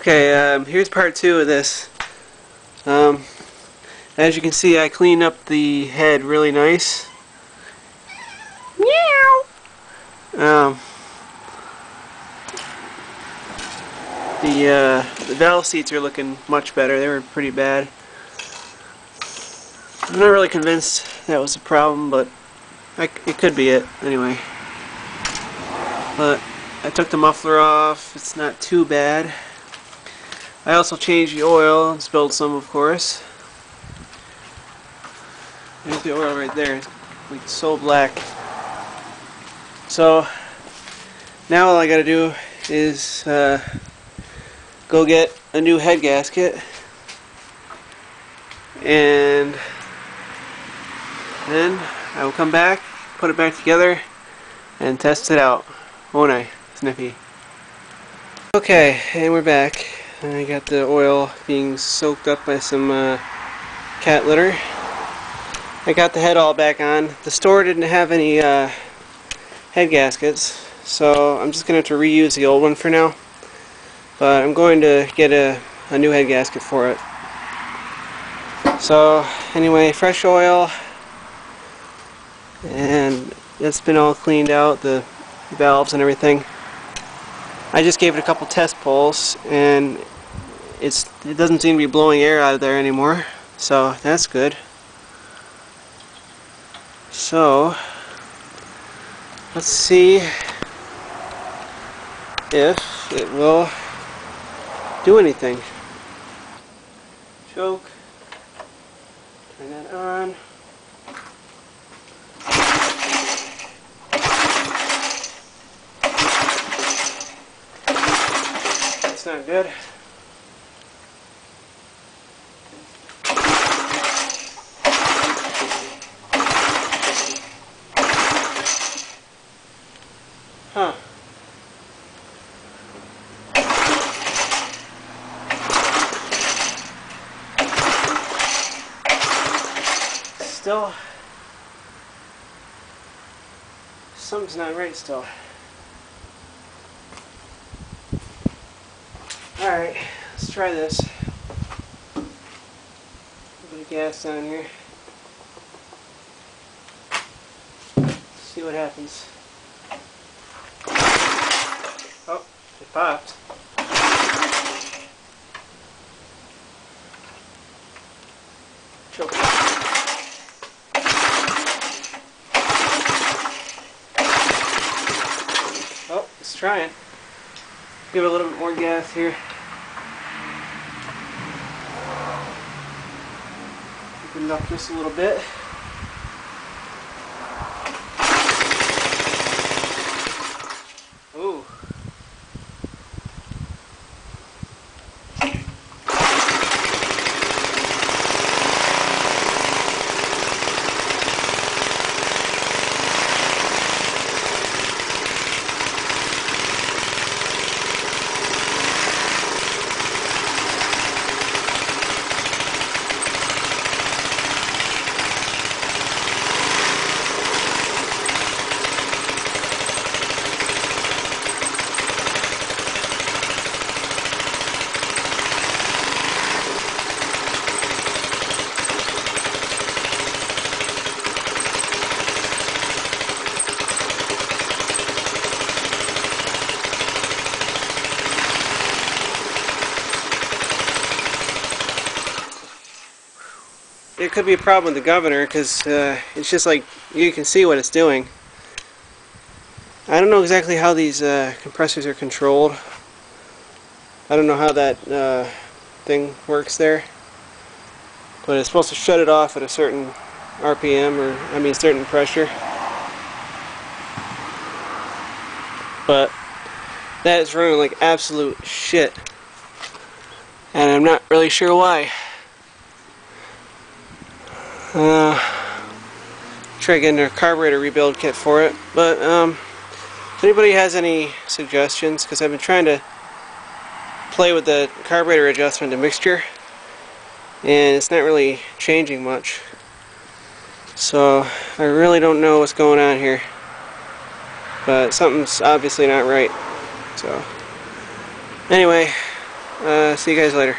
Okay, here's part 2 of this. As you can see, I cleaned up the head really nice. Meow. The valve seats are looking much better. They were pretty bad. I'm not really convinced that was a problem, but it could be it anyway. But I took the muffler off. It's not too bad. I also changed the oil and spilled some, of course. There's the oil right there. It's like so black. So now all I gotta do is go get a new head gasket, and then I will come back, put it back together, and test it out. Won't I, Sniffy? Okay, and we're back. I got the oil being soaked up by some cat litter. I got the head all back on. The store didn't have any head gaskets, so I'm just going to have to reuse the old one for now. But I'm going to get a new head gasket for it. So anyway, fresh oil, and it's been all cleaned out, the valves and everything. I just gave it a couple test pulls, and it doesn't seem to be blowing air out of there anymore, so that's good. So let's see if it will do anything. Choke, turn that on. That's not good. Huh. Still, something's not right still. Alright, let's try this. A bit of gas down here. See what happens. Oh, it popped. Choke. Oh, let's try it. Give it a little bit more gas here. Open it up just a little bit. Ooh. It could be a problem with the governor, because it's just like you can see what it's doing. I don't know exactly how these compressors are controlled. I don't know how that thing works there, but it's supposed to shut it off at a certain RPM, or I mean certain pressure. But that is running like absolute shit, and I'm not really sure why. Try getting a carburetor rebuild kit for it, but if anybody has any suggestions, because I've been trying to play with the carburetor adjustment and mixture, and it's not really changing much, so I really don't know what's going on here, but something's obviously not right. So anyway, See you guys later.